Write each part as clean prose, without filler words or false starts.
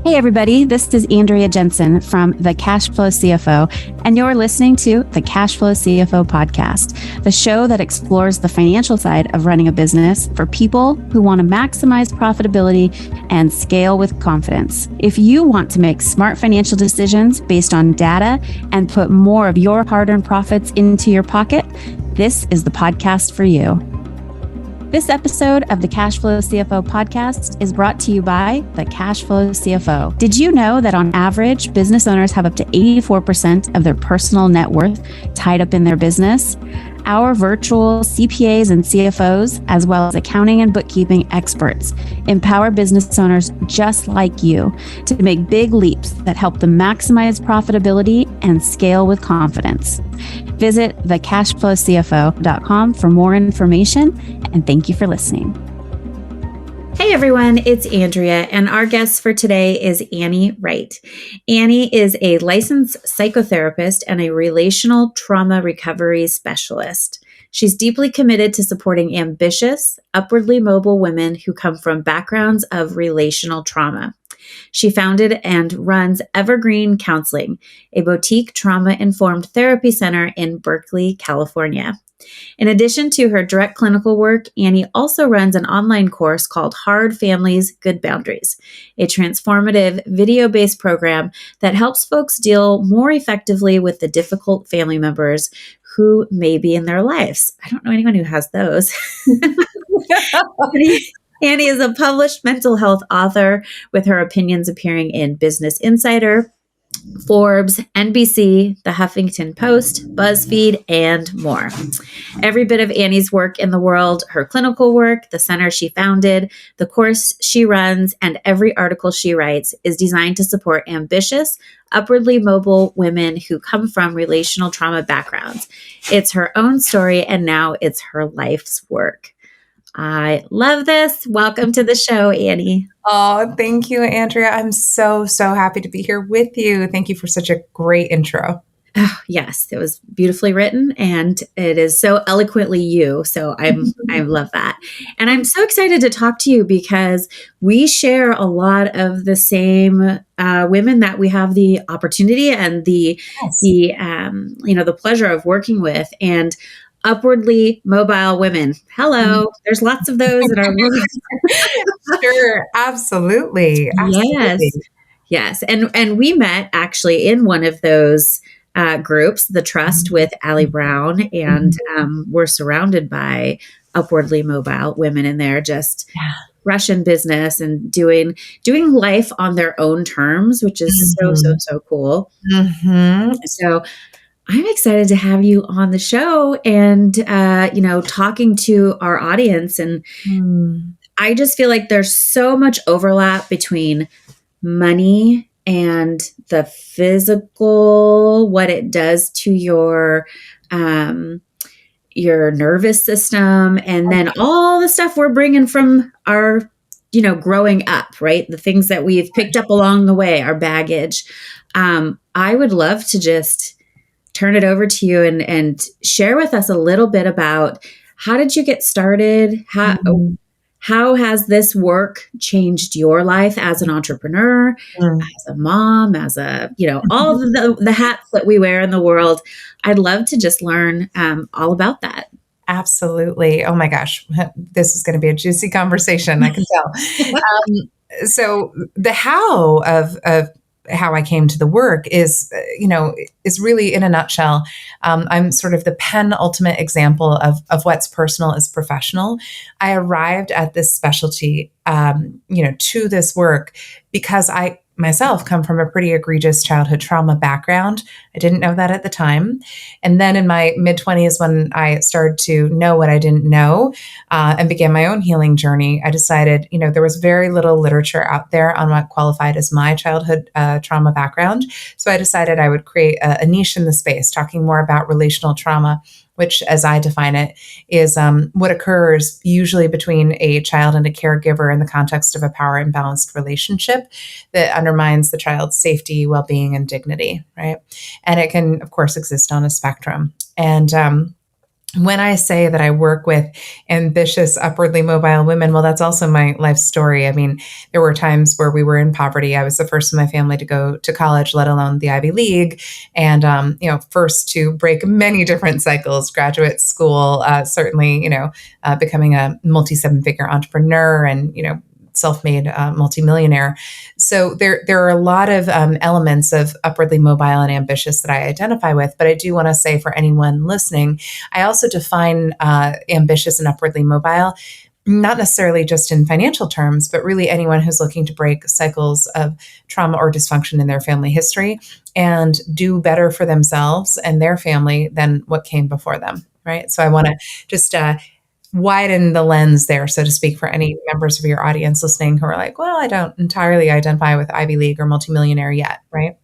Hey everybody, this is Andrea Jenson from the Cash Flow CFO, and you're listening to the Cash Flow CFO podcast, the show that explores the financial side of running a business for people who want to maximize profitability and scale with confidence. If you want to make smart financial decisions based on data and put more of your hard-earned profits into your pocket, this is the podcast for you. This episode of the Cash Flow CFO podcast is brought to you by the Cash Flow CFO. Did you know that on average, business owners have up to 84% of their personal net worth tied up in their business? Our virtual CPAs and CFOs, as well as accounting and bookkeeping experts, empower business owners just like you to make big leaps that help them maximize profitability and scale with confidence. Visit thecashflowcfo.com for more information, and thank you for listening. Hey everyone, it's Andrea, and our guest for today is Annie Wright. Annie is a licensed psychotherapist and a relational trauma recovery specialist. She's deeply committed to supporting ambitious, upwardly mobile women who come from backgrounds of relational trauma. She founded and runs Evergreen Counseling, a boutique trauma-informed therapy center in Berkeley, California. In addition to her direct clinical work, Annie also runs an online course called Hard Families, Good Boundaries, a transformative video-based program that helps folks deal more effectively with the difficult family members who may be in their lives. I don't know anyone who has those. Annie is a published mental health author with her opinions appearing in Business Insider, Forbes, NBC, The Huffington Post, BuzzFeed, and more. Every bit of Annie's work in the world, her clinical work, the center she founded, the course she runs, and every article she writes is designed to support ambitious, upwardly mobile women who come from relational trauma backgrounds. It's her own story, and now it's her life's work. I love this. Welcome to the show, Annie. Oh, thank you, Andrea. I'm so happy to be here with you. Thank you for such a great intro. Oh, yes, it was beautifully written, and it is so eloquently you. So I love that. And I'm so excited to talk to you because we share a lot of the same women that we have the opportunity and the pleasure of working with. And upwardly mobile women. Hello. There's lots of those in our world. Sure. Absolutely. Yes. And we met actually in one of those groups, the Trust with Allie Brown, and we're surrounded by upwardly mobile women in there, just Russian business and doing life on their own terms, which is so cool. So I'm excited to have you on the show and, talking to our audience. And I just feel like there's so much overlap between money and the physical, what it does to your nervous system, and then all the stuff we're bringing from our, growing up, right? The things that we've picked up along the way, our baggage. I would love to just turn it over to you and share with us a little bit about how did you get started? How has this work changed your life as an entrepreneur, as a mom, as a, all of the hats that we wear in the world? I'd love to just learn all about that. Absolutely. Oh my gosh, this is going to be a juicy conversation. I can tell. So the how of how I came to the work is really in a nutshell. I'm sort of the penultimate example of what's personal is professional. I arrived at this specialty, to this work because I myself come from a pretty egregious childhood trauma background. I didn't know that at the time. And then in my mid-20s, when I started to know what I didn't know and began my own healing journey, I decided, there was very little literature out there on what qualified as my childhood trauma background. So I decided I would create a niche in the space, talking more about relational trauma, which, as I define it, is what occurs usually between a child and a caregiver in the context of a power imbalanced relationship that undermines the child's safety, well-being, and dignity, right? And it can, of course, exist on a spectrum. And when I say that I work with ambitious, upwardly mobile women, well, that's also my life story. I mean, there were times where we were in poverty. I was the first in my family to go to college, let alone the Ivy League, and first to break many different cycles, graduate school, certainly, becoming a multi-seven-figure entrepreneur, and self-made multimillionaire. So there are a lot of elements of upwardly mobile and ambitious that I identify with. But I do want to say, for anyone listening, I also define ambitious and upwardly mobile, not necessarily just in financial terms, but really anyone who's looking to break cycles of trauma or dysfunction in their family history and do better for themselves and their family than what came before them. Right. So I want to just widen the lens there, so to speak, for any members of your audience listening who are like, well, I don't entirely identify with Ivy League or multimillionaire yet, right?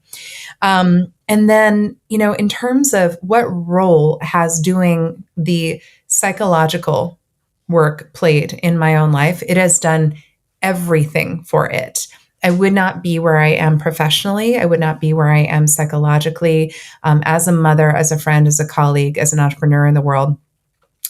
And then, in terms of what role has doing the psychological work played in my own life, it has done everything for it. I would not be where I am professionally. I would not be where I am psychologically, as a mother, as a friend, as a colleague, as an entrepreneur in the world,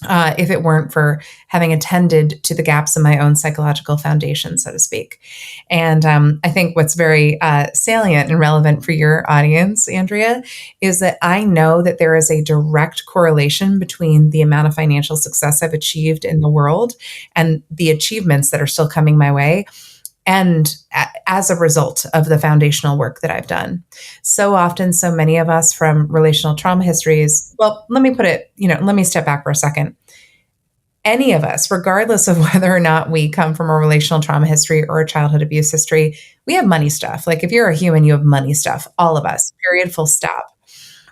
if it weren't for having attended to the gaps in my own psychological foundation, so to speak. And I think what's very salient and relevant for your audience, Andrea, is that I know that there is a direct correlation between the amount of financial success I've achieved in the world and the achievements that are still coming my way, and as a result of the foundational work that I've done. So often, so many of us from relational trauma histories, well, let me step back for a second. Any of us, regardless of whether or not we come from a relational trauma history or a childhood abuse history, we have money stuff. Like, if you're a human, you have money stuff, all of us, period, full stop.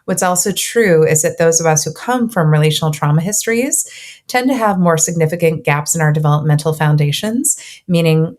What's also true is that those of us who come from relational trauma histories tend to have more significant gaps in our developmental foundations, meaning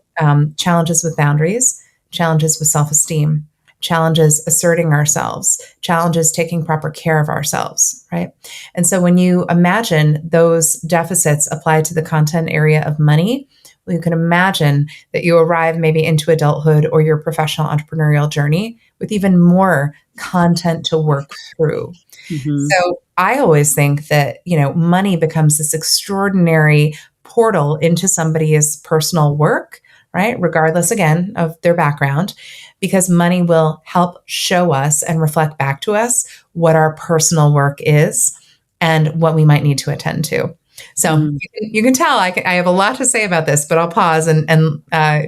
challenges with boundaries, challenges with self-esteem, challenges asserting ourselves, challenges taking proper care of ourselves, right? And so when you imagine those deficits applied to the content area of money, well, you can imagine that you arrive maybe into adulthood or your professional entrepreneurial journey with even more content to work through. Mm-hmm. So I always think that, money becomes this extraordinary portal into somebody's personal work, right? Regardless, again, of their background, because money will help show us and reflect back to us what our personal work is and what we might need to attend to. So you can tell I have a lot to say about this, but I'll pause and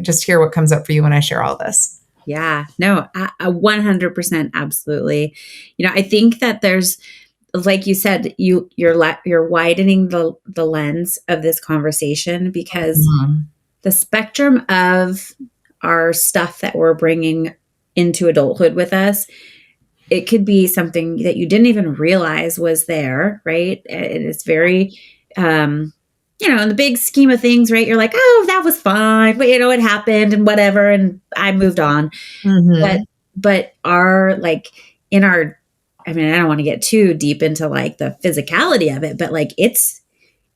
just hear what comes up for you when I share all this. Yeah, no, 100%. Absolutely. I think that there's, like you said, you're widening the lens of this conversation, because the spectrum of our stuff that we're bringing into adulthood with us, it could be something that you didn't even realize was there, right? And it's very, in the big scheme of things, right? You're like, oh, that was fine, but it happened and whatever, and I moved on. Mm-hmm. But I don't want to get too deep into like the physicality of it, but like it's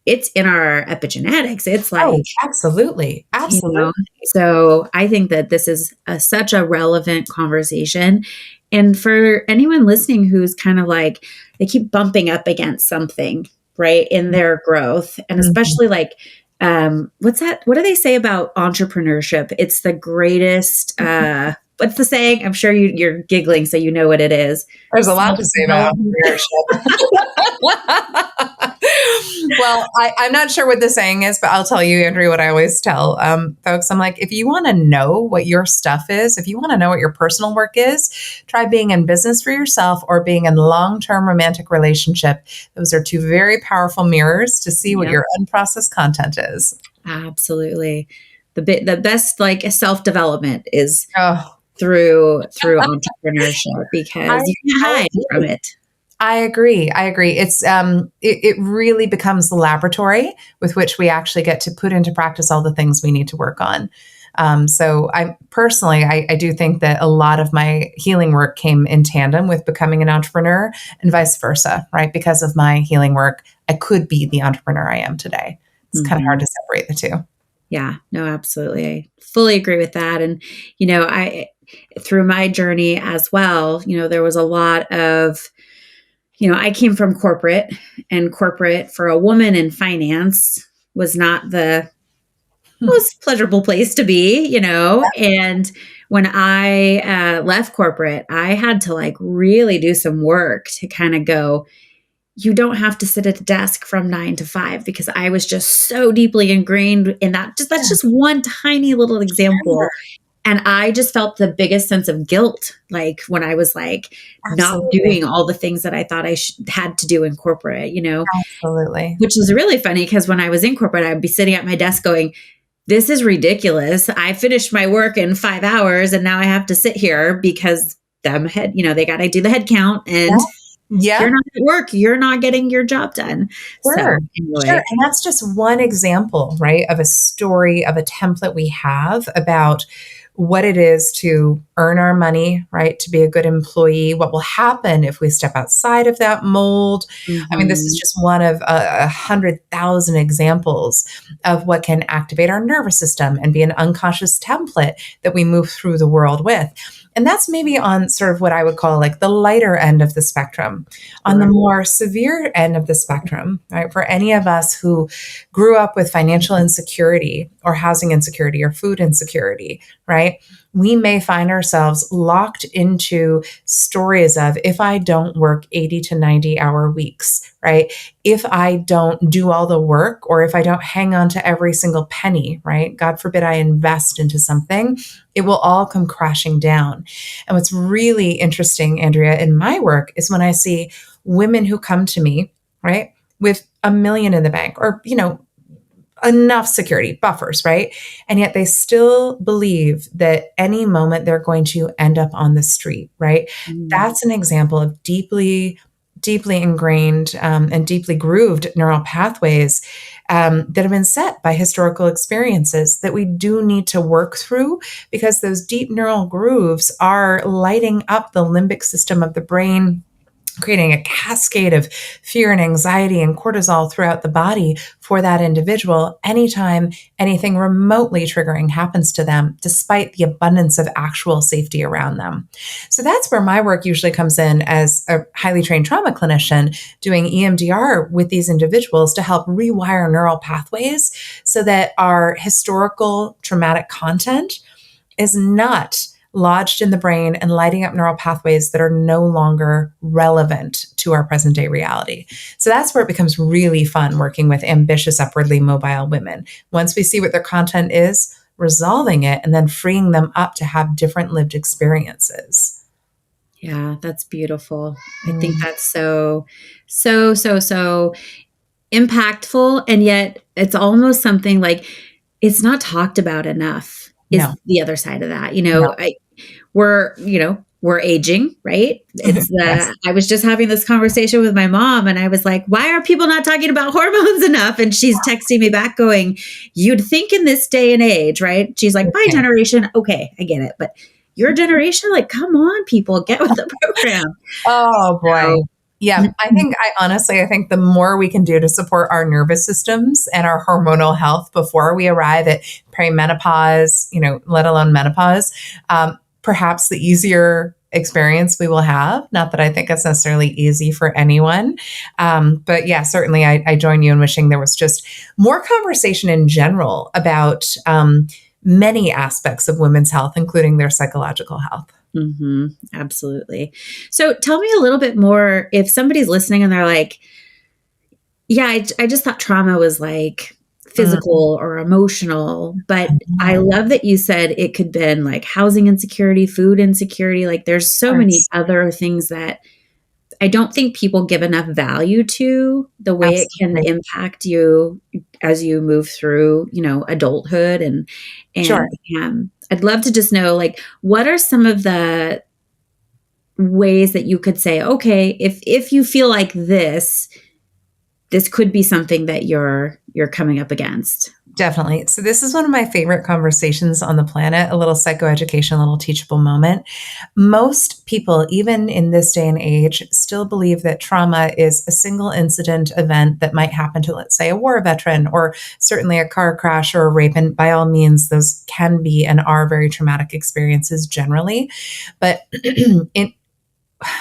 in our epigenetics. It's like, oh, absolutely. So I think that this is such a relevant conversation. And for anyone listening who's kind of like, they keep bumping up against something, right, in their growth, and especially like, what's that? What do they say about entrepreneurship? It's the greatest, what's the saying? I'm sure you're giggling, so you know what it is. There's a lot to say about entrepreneurship. Well, I'm not sure what the saying is, but I'll tell you, Andrea, what I always tell folks. I'm like, if you want to know what your stuff is, if you want to know what your personal work is, try being in business for yourself or being in long-term romantic relationship. Those are two very powerful mirrors to see what your unprocessed content is. Absolutely. The best like self-development is through entrepreneurship, because you can hide from it. I agree. It's it really becomes the laboratory with which we actually get to put into practice all the things we need to work on. So I personally, I do think that a lot of my healing work came in tandem with becoming an entrepreneur, and vice versa, right? Because of my healing work, I could be the entrepreneur I am today. It's kind of hard to separate the two. Yeah, no, absolutely. I fully agree with that. And, through my journey as well, there was a lot of, I came from corporate, and corporate for a woman in finance was not the most pleasurable place to be, and when I left corporate, I had to like really do some work to kind of go, you don't have to sit at a desk from 9 to 5, because I was just so deeply ingrained in that. That's just one tiny little example. And I just felt the biggest sense of guilt, like when I was like not doing all the things that I thought I had to do in corporate, Absolutely. which is really funny because when I was in corporate, I'd be sitting at my desk going, this is ridiculous. I finished my work in 5 hours and now I have to sit here because they got to do the head count, and you're not at work. You're not getting your job done. Sure. So anyway. Sure. And that's just one example, right, of a story, of a template we have about what it is to earn our money, right, to be a good employee, what will happen if we step outside of that mold. I mean, this is just one of 100,000 examples of what can activate our nervous system and be an unconscious template that we move through the world with. And that's maybe on sort of what I would call like the lighter end of the spectrum. On the more severe end of the spectrum, right, for any of us who grew up with financial insecurity or housing insecurity or food insecurity, right, we may find ourselves locked into stories of, if I don't work 80 to 90 hour weeks, right? If I don't do all the work, or if I don't hang on to every single penny, right? God forbid I invest into something, it will all come crashing down. And what's really interesting, Andrea, in my work is when I see women who come to me, right, with $1 million in the bank, or, enough security buffers, right? And yet they still believe that any moment they're going to end up on the street, right? That's an example of deeply ingrained and deeply grooved neural pathways that have been set by historical experiences that we do need to work through, because those deep neural grooves are lighting up the limbic system of the brain, creating a cascade of fear and anxiety and cortisol throughout the body for that individual anytime anything remotely triggering happens to them, despite the abundance of actual safety around them. So that's where my work usually comes in as a highly trained trauma clinician, doing EMDR with these individuals to help rewire neural pathways so that our historical traumatic content is not lodged in the brain and lighting up neural pathways that are no longer relevant to our present day reality. So that's where it becomes really fun working with ambitious, upwardly mobile women. Once we see what their content is, resolving it and then freeing them up to have different lived experiences. Yeah, that's beautiful. I think that's so impactful. And yet it's almost something like it's not talked about enough. Is the other side of that. We're aging, right? It's Yes. I was just having this conversation with my mom, and I was like, why are people not talking about hormones enough? And she's texting me back going, you'd think in this day and age, right? She's like, my generation. Okay, I get it. But your generation, like, come on, people, get with the program. Oh boy. Yeah, I think the more we can do to support our nervous systems and our hormonal health before we arrive at perimenopause, let alone menopause, perhaps the easier experience we will have. Not that I think it's necessarily easy for anyone. But yeah, certainly I join you in wishing there was just more conversation in general about many aspects of women's health, including their psychological health. Absolutely. So tell me a little bit more, if somebody's listening and they're like, yeah, I just thought trauma was like physical or emotional, but I love that you said it could have been like housing insecurity, food insecurity. Like there's so many other things that I don't think people give enough value to, the way it can impact you as you move through, adulthood and Sure. I'd love to just know, like, what are some of the ways that you could say, okay, if you feel like this could be something that you're coming up against? Definitely. So this is one of my favorite conversations on the planet, a little psychoeducation, a little teachable moment. Most people, even in this day and age, still believe that trauma is a single incident event that might happen to, let's say, a war veteran, or certainly a car crash or a rape. And by all means, those can be and are very traumatic experiences generally. But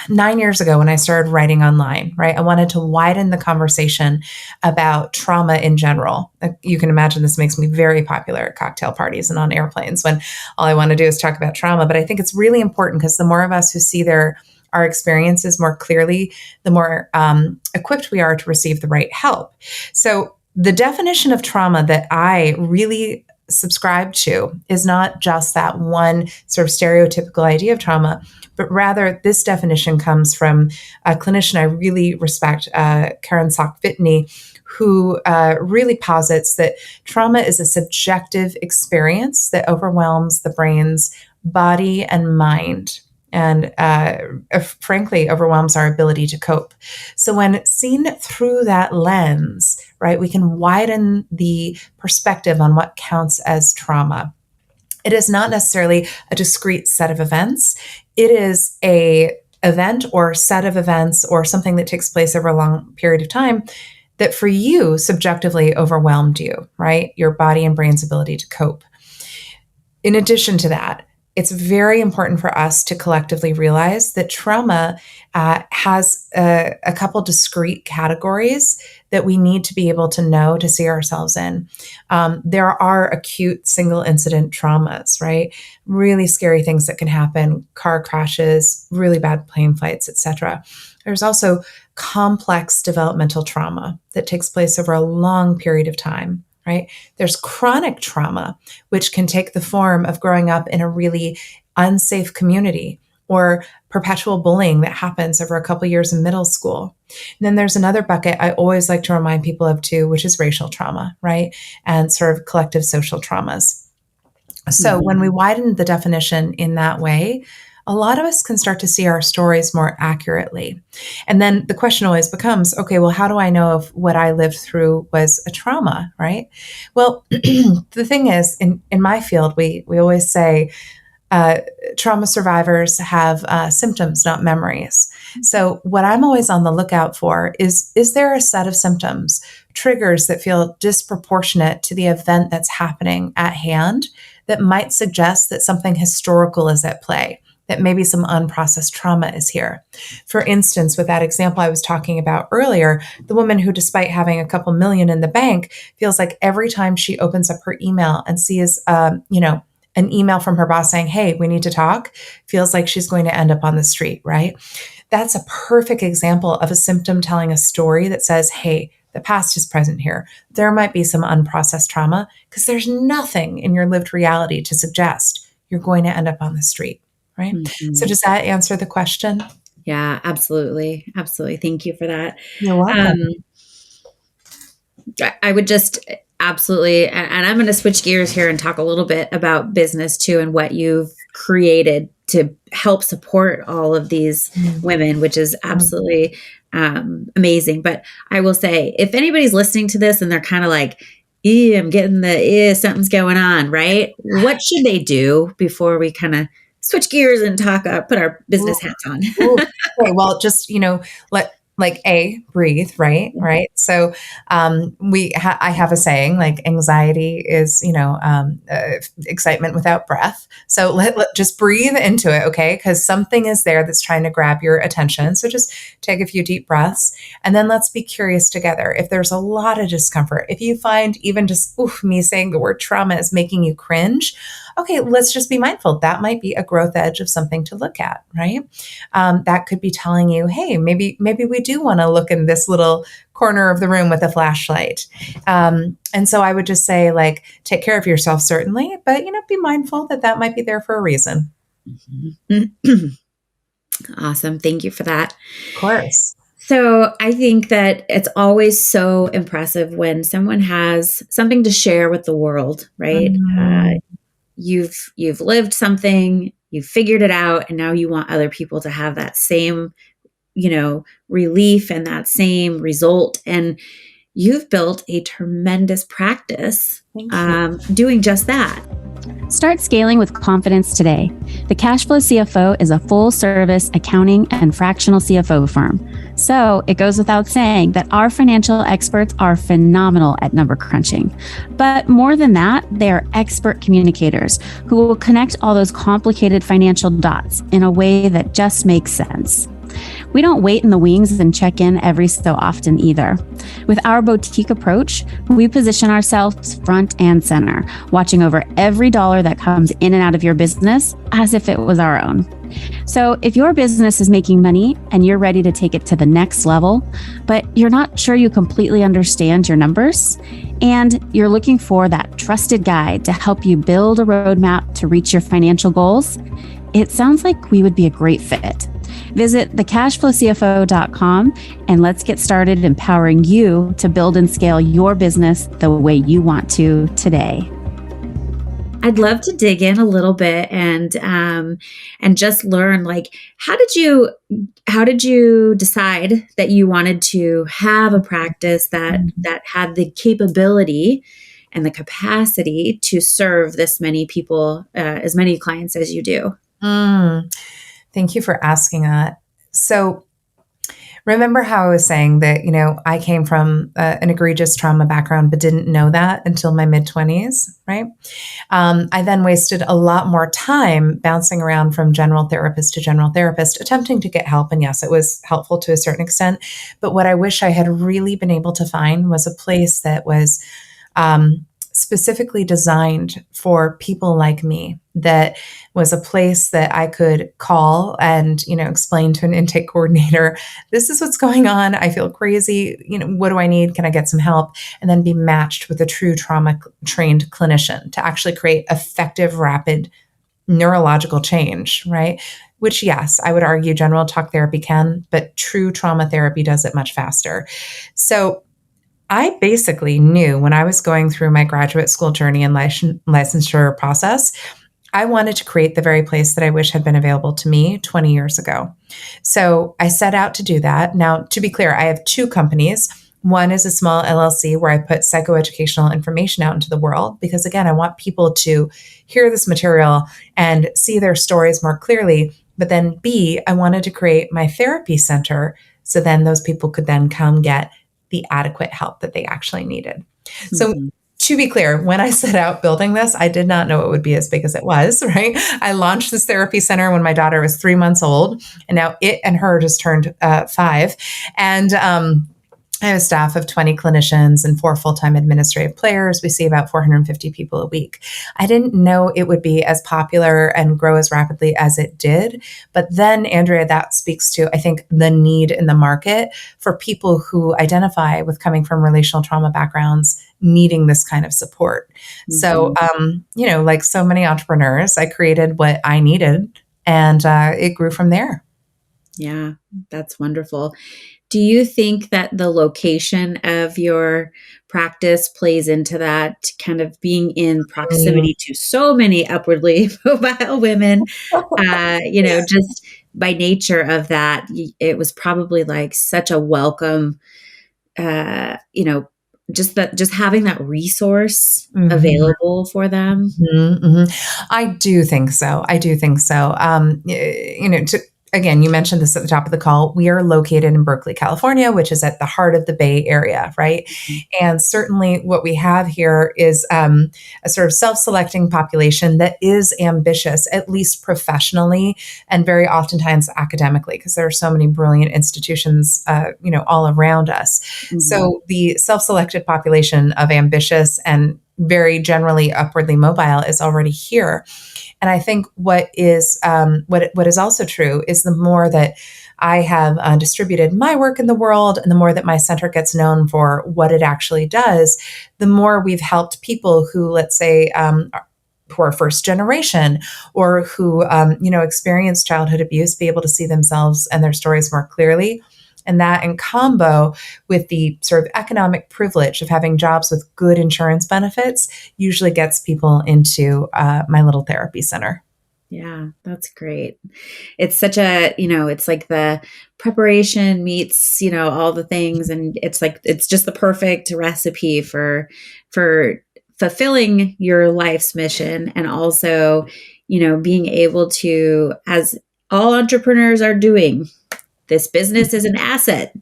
9 years ago when I started writing online, right? I wanted to widen the conversation about trauma in general. You can imagine this makes me very popular at cocktail parties and on airplanes when all I want to do is talk about trauma. But I think it's really important because the more of us who see our experiences more clearly, the more equipped we are to receive the right help. So the definition of trauma that I really subscribe to is not just that one sort of stereotypical idea of trauma, but rather this definition comes from a clinician I really respect, Karen Sock-Whitney, who really posits that trauma is a subjective experience that overwhelms the brain's body and mind, and frankly overwhelms our ability to cope. So when seen through that lens, right, we can widen the perspective on what counts as trauma. It is not necessarily a discrete set of events. It is a event or set of events or something that takes place over a long period of time that for you subjectively overwhelmed you, right? Your body and brain's ability to cope. In addition to that, it's very important for us to collectively realize that trauma has a couple discrete categories that we need to be able to know to see ourselves in. There are acute single incident traumas, right? Really scary things that can happen, car crashes, really bad plane flights, etc. There's also complex developmental trauma that takes place over a long period of time. Right? There's chronic trauma, which can take the form of growing up in a really unsafe community or perpetual bullying that happens over a couple of years in middle school. And then there's another bucket I always like to remind people of too, which is racial trauma, right? And sort of collective social traumas. So when we widen the definition in that way, a lot of us can start to see our stories more accurately. And then the question always becomes, okay, well, how do I know if what I lived through was a trauma, right? Well, the thing is, in my field, we always say trauma survivors have symptoms, not memories. So what I'm always on the lookout for is there a set of symptoms, triggers that feel disproportionate to the event that's happening at hand that might suggest that something historical is at play, that maybe some unprocessed trauma is here. For instance, with that example I was talking about earlier, the woman who, despite having a couple million in the bank, feels like every time she opens up her email and sees, an email from her boss saying, hey, we need to talk, feels like she's going to end up on the street, right? That's a perfect example of a symptom telling a story that says, hey, the past is present here. There might be some unprocessed trauma because there's nothing in your lived reality to suggest you're going to end up on the street. Right. Mm-hmm. So does that answer the question? Yeah, absolutely. Absolutely. Thank you for that. You're welcome. I would just absolutely, and I'm going to switch gears here and talk a little bit about business too, and what you've created to help support all of these women, which is absolutely amazing. But I will say, if anybody's listening to this and they're kind of like, I'm getting something's going on, right? What should they do before we kind of switch gears and talk, put our business hats on? Okay, well, just, breathe, right? Mm-hmm. Right. So, I have a saying, like, anxiety is, excitement without breath. So let just breathe into it. Okay. Because something is there that's trying to grab your attention. So just take a few deep breaths and then let's be curious together. If there's a lot of discomfort, if you find even just me saying the word trauma is making you cringe, okay, let's just be mindful. That might be a growth edge of something to look at, right? That could be telling you, hey, maybe we do want to look in this little corner of the room with a flashlight. And so I would just say, like, take care of yourself, certainly, but, be mindful that might be there for a reason. Awesome. Thank you for that. Of course. So I think that it's always so impressive when someone has something to share with the world, right? You've lived something, you've figured it out, and now you want other people to have that same, relief and that same result. And you've built a tremendous practice Thank you. doing just that. Start scaling with confidence today. The Cashflow CFO is a full-service accounting and fractional CFO firm. So it goes without saying that our financial experts are phenomenal at number crunching. But more than that, they are expert communicators who will connect all those complicated financial dots in a way that just makes sense. We don't wait in the wings and check in every so often either. With our boutique approach, we position ourselves front and center, watching over every dollar that comes in and out of your business as if it was our own. So if your business is making money and you're ready to take it to the next level, but you're not sure you completely understand your numbers, and you're looking for that trusted guide to help you build a roadmap to reach your financial goals, it sounds like we would be a great fit. Visit thecashflowcfo.com and let's get started empowering you to build and scale your business the way you want to today. I'd love to dig in a little bit and just learn, like, how did you decide that you wanted to have a practice that had the capability and the capacity to serve this many people, as many clients as you do? Thank you for asking that. So remember how I was saying that, I came from an egregious trauma background, but didn't know that until my mid-20s, right? I then wasted a lot more time bouncing around from general therapist to general therapist, attempting to get help. And yes, it was helpful to a certain extent. But what I wish I had really been able to find was a place that was specifically designed for people like me, that was a place that I could call and, explain to an intake coordinator, this is what's going on. I feel crazy. What do I need? Can I get some help? And then be matched with a true trauma trained clinician to actually create effective, rapid neurological change, right? Which, yes, I would argue general talk therapy can, but true trauma therapy does it much faster. So I basically knew when I was going through my graduate school journey and licensure process, I wanted to create the very place that I wish had been available to me 20 years ago. So I set out to do that. Now, to be clear, I have two companies. One is a small LLC where I put psychoeducational information out into the world because, again, I want people to hear this material and see their stories more clearly. But then B, I wanted to create my therapy center so then those people could then come get the adequate help that they actually needed. So to be clear, when I set out building this, I did not know it would be as big as it was, right? I launched this therapy center when my daughter was 3 months old, and now it and her just turned 5. And I have a staff of 20 clinicians and 4 full-time administrative players. We see about 450 people a week. I didn't know it would be as popular and grow as rapidly as it did. But then, Andrea, that speaks to, I think, the need in the market for people who identify with coming from relational trauma backgrounds needing this kind of support. So, like so many entrepreneurs, I created what I needed and it grew from there. Yeah, that's wonderful. Do you think that the location of your practice plays into that, kind of being in proximity to so many upwardly mobile women? Just by nature of that, it was probably like such a welcome, just having that resource available for them. I do think so. Again, you mentioned this at the top of the call. We are located in Berkeley, California, which is at the heart of the Bay Area, right? And certainly what we have here is a sort of self-selecting population that is ambitious, at least professionally, and very oftentimes academically, because there are so many brilliant institutions, all around us. So the self-selected population of ambitious and very generally upwardly mobile is already here. And I think what is also true is the more that I have distributed my work in the world and the more that my center gets known for what it actually does, the more we've helped people who, let's say, who are first generation or who, experienced childhood abuse be able to see themselves and their stories more clearly. And that in combo with the sort of economic privilege of having jobs with good insurance benefits usually gets people into my little therapy center. Yeah, that's great. It's such a, it's like the preparation meets, all the things. And it's like, it's just the perfect recipe for fulfilling your life's mission. And also, being able to, as all entrepreneurs are doing, this business is an asset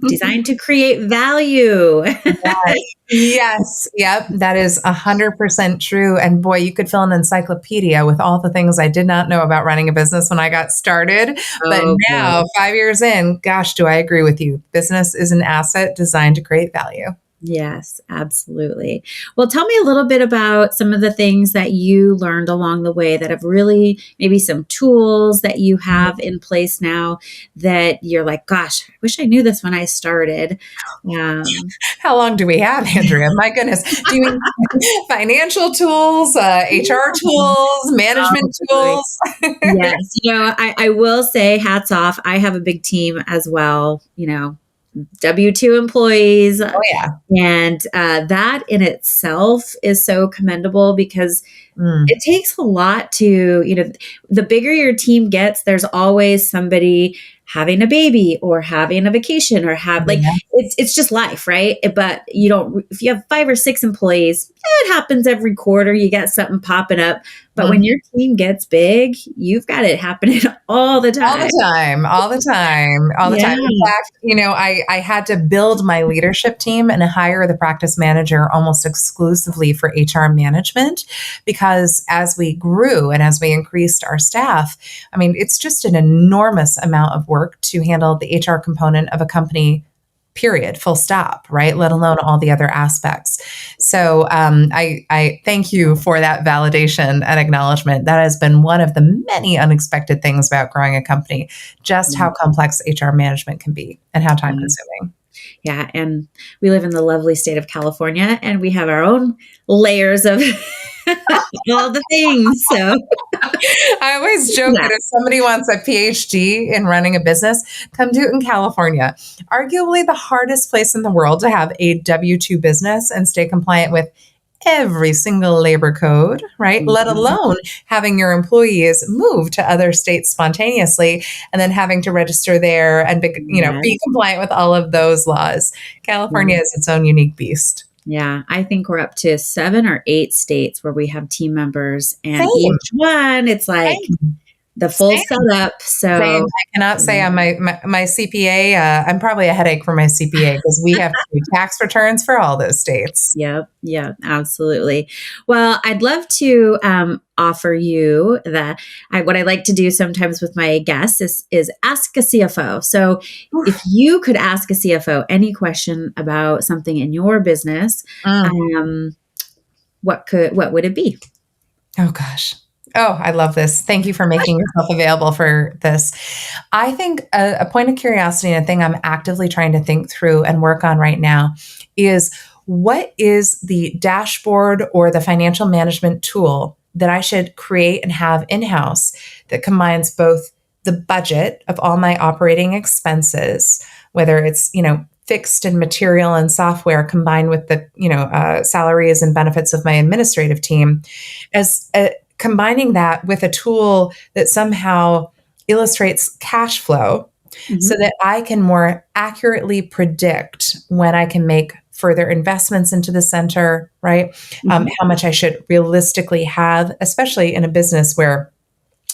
designed to create value. Yes. Yes. Yep. That is 100% true. And boy, you could fill an encyclopedia with all the things I did not know about running a business when I got started. But Oh, now, boy. 5 years in, gosh, do I agree with you? Business is an asset designed to create value. Yes, absolutely. Well, tell me a little bit about some of the things that you learned along the way that have really, maybe some tools that you have in place now that you're like, gosh, I wish I knew this when I started. How long do we have, Andrea? My goodness. Do you mean financial tools, HR tools, management Absolutely. tools? Yes. I will say hats off. I have a big team as well, W-2 employees. Oh, yeah. And that in itself is so commendable because it takes a lot to, the bigger your team gets, there's always somebody having a baby or having a vacation or Yeah. it's just life, right? But if you have 5 or 6 employees, it happens every quarter, you get something popping up. But when your team gets big, you've got it happening all the time. All the time, all the time, all the time. In fact, I had to build my leadership team and hire the practice manager almost exclusively for HR management because as we grew and as we increased our staff, I mean, it's just an enormous amount of work to handle the HR component of a company, period, full stop, right? Let alone all the other aspects. So I thank you for that validation and acknowledgement. That has been one of the many unexpected things about growing a company, just how complex HR management can be and how time consuming. Yeah. And we live in the lovely state of California and we have our own layers of all the things. So I always joke that if somebody wants a PhD in running a business, come do it in California. Arguably the hardest place in the world to have a W-2 business and stay compliant with every single labor code, right? Let alone having your employees move to other states spontaneously and then having to register there and be compliant with all of those laws. California is its own unique beast. Yeah, I think we're up to 7 or 8 states where we have team members, and Same. each one, it's like the full setup. So Same. I cannot say on my CPA, I'm probably a headache for my CPA because we have to do tax returns for all those states. Yep. Yeah, absolutely. Well, I'd love to offer you what I like to do sometimes with my guests is ask a CFO. So if you could ask a CFO any question about something in your business, what would it be? Oh, gosh. Oh, I love this. Thank you for making yourself available for this. I think a point of curiosity and a thing I'm actively trying to think through and work on right now is what is the dashboard or the financial management tool that I should create and have in-house that combines both the budget of all my operating expenses, whether it's, fixed and material and software combined with the, salaries and benefits of my administrative team, as combining that with a tool that somehow illustrates cash flow so that I can more accurately predict when I can make further investments into the center, right? How much I should realistically have, especially in a business where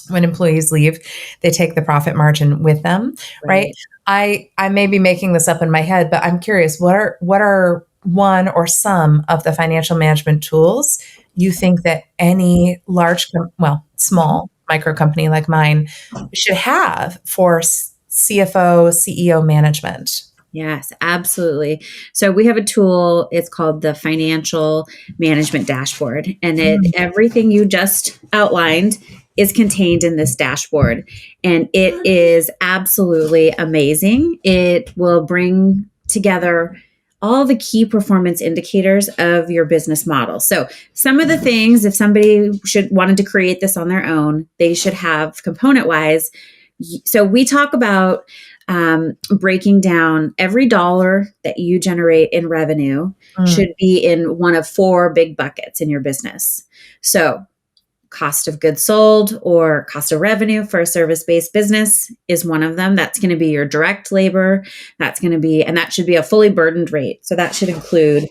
when employees leave, they take the profit margin with them, right? I may be making this up in my head, but I'm curious, what are one or some of the financial management tools you think that any small micro company like mine should have for CFO, CEO management? Yes, absolutely. So we have a tool, it's called the Financial Management Dashboard, and everything you just outlined is contained in this dashboard, and it is absolutely amazing. It will bring together all the key performance indicators of your business model. So some of the things, if somebody wanted to create this on their own, they should have component wise. So we talk about breaking down every dollar that you generate in revenue should be in one of 4 big buckets in your business. So cost of goods sold or cost of revenue for a service-based business is one of them. That's going to be your direct labor. That's going to be, and that should be a fully burdened rate. So that should include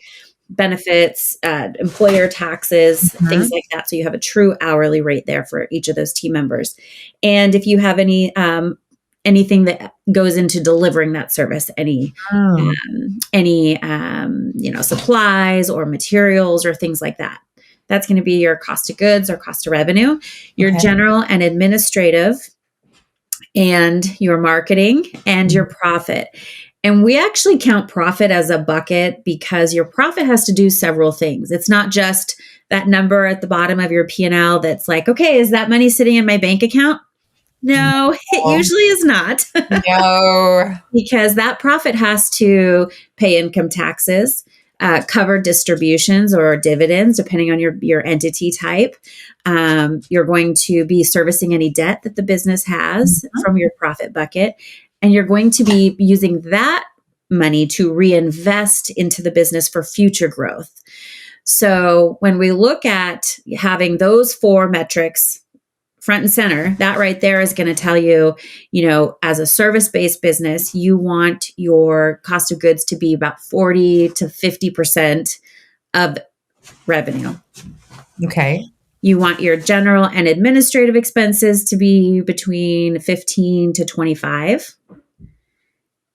benefits, employer taxes, things like that. So you have a true hourly rate there for each of those team members. And if you have anything that goes into delivering that service, any supplies or materials or things like that. That's going to be your cost of goods or cost of revenue, your general and administrative, and your marketing and your profit. And we actually count profit as a bucket because your profit has to do several things. It's not just that number at the bottom of your P&L that's like, okay, is that money sitting in my bank account? No, it usually is not. No. Because that profit has to pay income taxes, cover distributions or dividends, depending on your entity type. You're going to be servicing any debt that the business has from your profit bucket. And you're going to be using that money to reinvest into the business for future growth. So when we look at having those 4 metrics front and center, that right there is going to tell you, as a service-based business, you want your cost of goods to be about 40 to 50% of revenue. Okay. You want your general and administrative expenses to be between 15 to 25.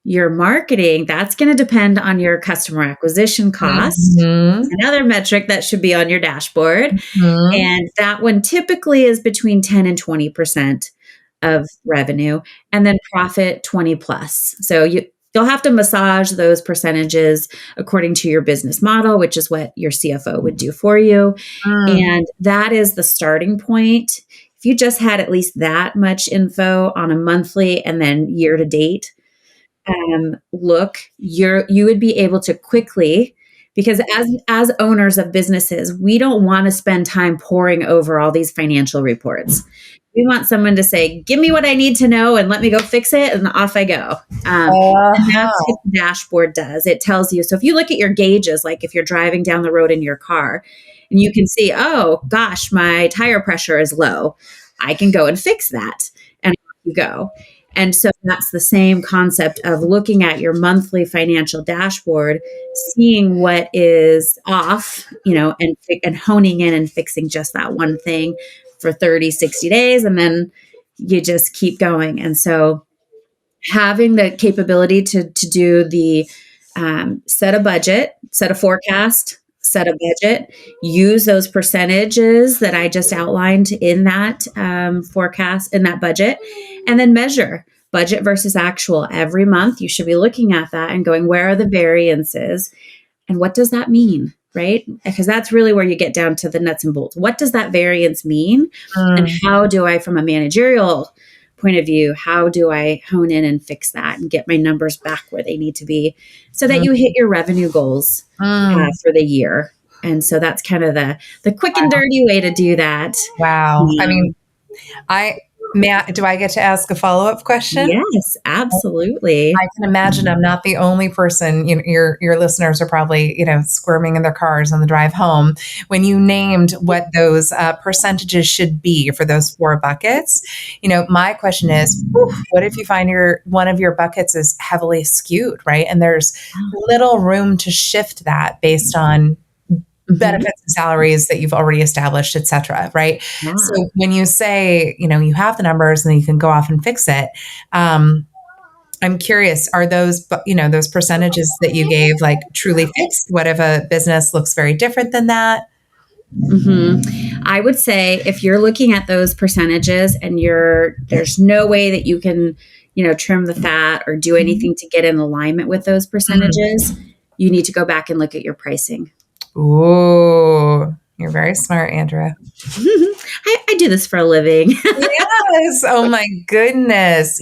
Your marketing, that's going to depend on your customer acquisition cost. Another metric that should be on your dashboard. And that one typically is between 10 and 20% of revenue, and then profit 20 plus. So you'll have to massage those percentages according to your business model, which is what your CFO would do for you. And that is the starting point. If you just had at least that much info on a monthly and then year to date, you would be able to quickly, because as owners of businesses, we don't want to spend time poring over all these financial reports. We want someone to say, give me what I need to know and let me go fix it, and off I go. And that's what the dashboard does. It tells you. So if you look at your gauges, like if you're driving down the road in your car and you can see, oh gosh, my tire pressure is low, I can go and fix that. And off you go. And so that's the same concept of looking at your monthly financial dashboard, seeing what is off, and honing in and fixing just that one thing for 30, 60 days. And then you just keep going. And so having the capability to do the set a budget, set a forecast, set a budget, use those percentages that I just outlined in that forecast, in that budget, and then measure budget versus actual every month. You should be looking at that and going, where are the variances and what does that mean? Right? Because that's really where you get down to the nuts and bolts. What does that variance mean? And how do I, from a managerial point of view, how do I hone in and fix that and get my numbers back where they need to be so that you hit your revenue goals for the year? And so that's kind of the quick and dirty way to do that. Wow. I mean, do I get to ask a follow-up question? Yes, absolutely. I can imagine I'm not the only person. Your listeners are probably, squirming in their cars on the drive home. When you named what those percentages should be for those 4 buckets, my question is, what if you find one of your buckets is heavily skewed, right? And there's little room to shift that based on benefits and salaries that you've already established, et cetera, right? Yeah. So when you say, you have the numbers and then you can go off and fix it, I'm curious, are those, those percentages that you gave like truly fixed? What if a business looks very different than that? I would say if you're looking at those percentages and there's no way that you can, trim the fat or do anything to get in alignment with those percentages, you need to go back and look at your pricing. Ooh, you're very smart, Andrea. I do this for a living. Yes. Oh my goodness.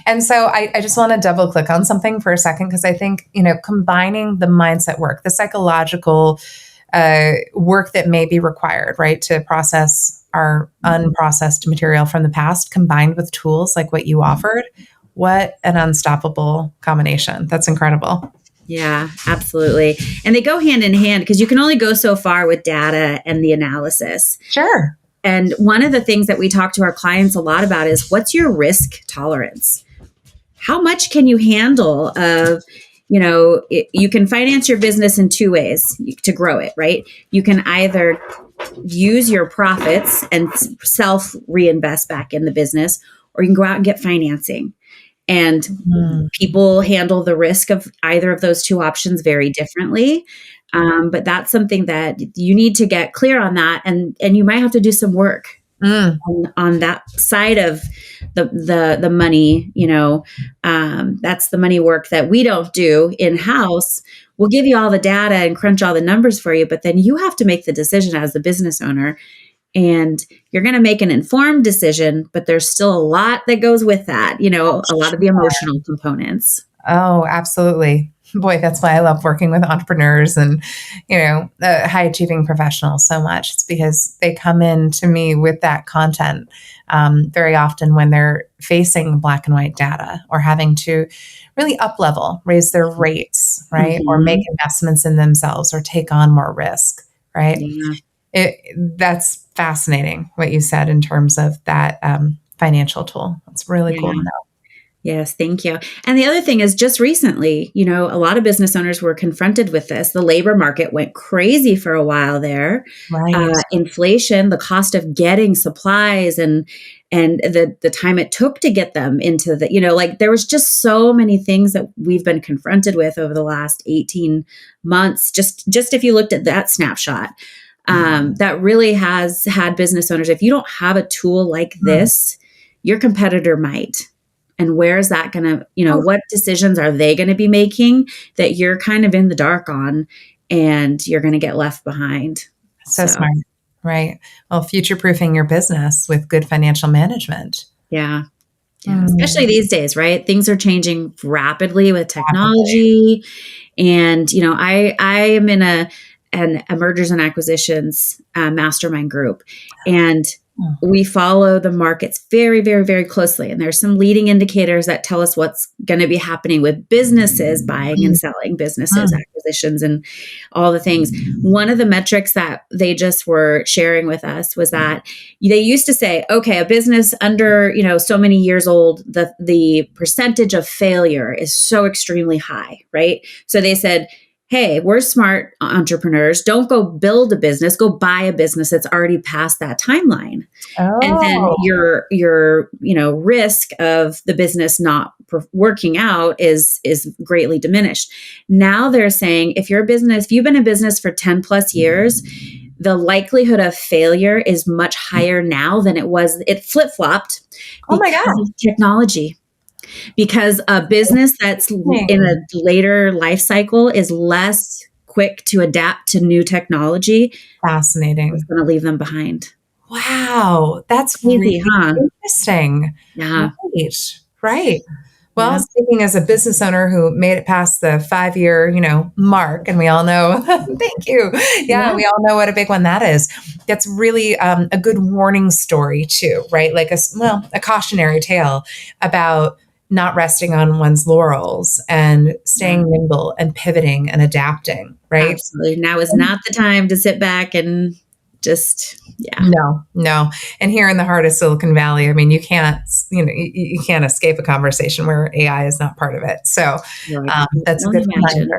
And so I just want to double click on something for a second, because I think, combining the mindset work, the psychological work that may be required, right, to process our unprocessed material from the past, combined with tools like what you offered, what an unstoppable combination. That's incredible. Yeah, absolutely. And they go hand in hand because you can only go so far with data and the analysis. Sure. And one of the things that we talk to our clients a lot about is, what's your risk tolerance? How much can you handle of, you can finance your business in two ways to grow it, right? You can either use your profits and self reinvest back in the business, or you can go out and get financing. And people handle the risk of either of those two options very differently. But that's something that you need to get clear on that. And you might have to do some work on that side of the money, that's the money work that we don't do in-house. We'll give you all the data and crunch all the numbers for you, but then you have to make the decision as the business owner. And you're going to make an informed decision, but there's still a lot that goes with that, a lot of the emotional components. Oh, absolutely. Boy, that's why I love working with entrepreneurs and, high achieving professionals so much. It's because they come in to me with that content very often when they're facing black and white data or having to really up level, raise their rates, right? Or make investments in themselves or take on more risk, right? Yeah. That's fascinating what you said in terms of that financial tool. It's really cool to know. Yes, thank you. And the other thing is, just recently, a lot of business owners were confronted with this. The labor market went crazy for a while there. Right. Inflation, the cost of getting supplies and the time it took to get them into there was just so many things that we've been confronted with over the last 18 months. Just if you looked at that snapshot, that really has had business owners. If you don't have a tool like this, your competitor might. And where is that going to, what decisions are they going to be making that you're kind of in the dark on, and you're going to get left behind? So smart. Right. Well, future-proofing your business with good financial management. Yeah. Especially these days, right? Things are changing rapidly with technology. And, I am in a mergers and acquisitions mastermind group. And we follow the markets very, very, very closely. And there's some leading indicators that tell us what's going to be happening with businesses, buying and selling businesses, acquisitions, and all the things. One of the metrics that they just were sharing with us was that they used to say, okay, a business under, so many years old, the percentage of failure is so extremely high, right? So they said, hey, we're smart entrepreneurs. Don't go build a business. Go buy a business that's already past that timeline. Oh. And then your risk of the business not working out is greatly diminished. Now they're saying, if you've been in business for 10 plus years, the likelihood of failure is much higher now than it was. It flip-flopped because of technology. Because a business that's in a later life cycle is less quick to adapt to new technology. Fascinating. It's going to leave them behind. Wow. That's really interesting. Yeah. Right. Well, speaking as a business owner who made it past the 5-year, mark, and we all know, thank you. Yeah, we all know what a big one that is. That's really a good warning story too, right? Like a cautionary tale about not resting on one's laurels and staying nimble and pivoting and adapting, right? Absolutely. Now is not the time to sit back and just, No. And here in the heart of Silicon Valley, I mean, you can't escape a conversation where AI is not part of it. So that's a good reminder.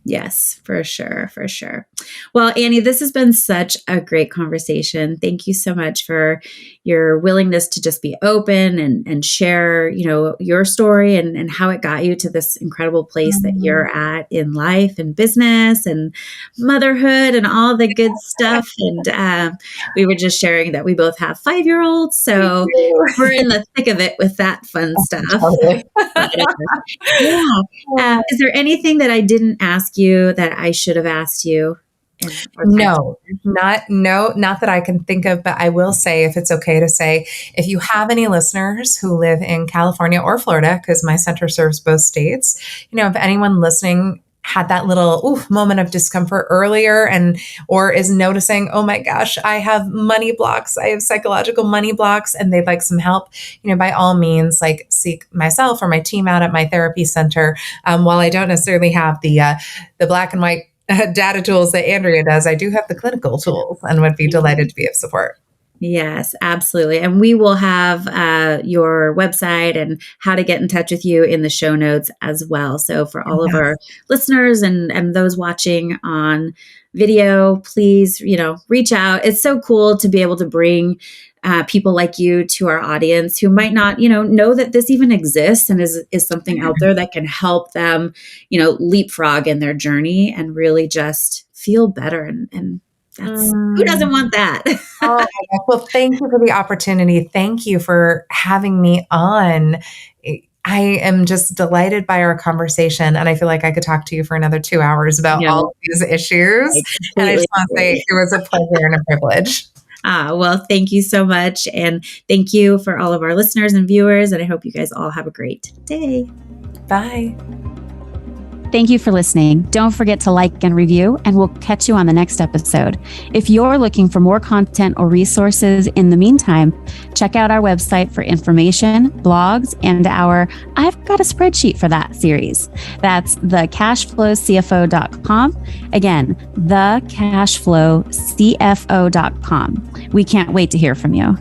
Yes, for sure. For sure. Well, Annie, this has been such a great conversation. Thank you so much for your willingness to just be open and share, your story and how it got you to this incredible place that you're at in life and business and motherhood and all the good stuff. And we were just sharing that we both have 5-year-olds. So we're in the thick of it with that fun stuff. Totally. Is there anything that I didn't ask you that I should have asked you? No, not that I can think of, but I will say, if it's okay to say, if you have any listeners who live in California or Florida, because my center serves both states, if anyone listening had that little moment of discomfort earlier or is noticing, oh my gosh, I have money blocks, I have psychological money blocks, and they'd like some help, by all means, seek myself or my team out at my therapy center. While I don't necessarily have the black and white data tools that Andrea does, I do have the clinical tools and would be delighted to be of support. Yes, absolutely. And we will have your website and how to get in touch with you in the show notes as well. So for all of our listeners and those watching on video, please, reach out. It's so cool to be able to bring people like you to our audience who might not, know that this even exists and is something out there that can help them, leapfrog in their journey and really just feel better. And that's, who doesn't want that? Oh my gosh. Well, thank you for the opportunity. Thank you for having me on. I am just delighted by our conversation, and I feel like I could talk to you for another 2 hours about all of these issues. And I just want to say it was a pleasure and a privilege. Well, thank you so much. And thank you for all of our listeners and viewers. And I hope you guys all have a great day. Bye. Thank you for listening. Don't forget to like and review, and we'll catch you on the next episode. If you're looking for more content or resources in the meantime, check out our website for information, blogs, and our I've Got a Spreadsheet for That series. That's thecashflowcfo.com. Again, thecashflowcfo.com. We can't wait to hear from you.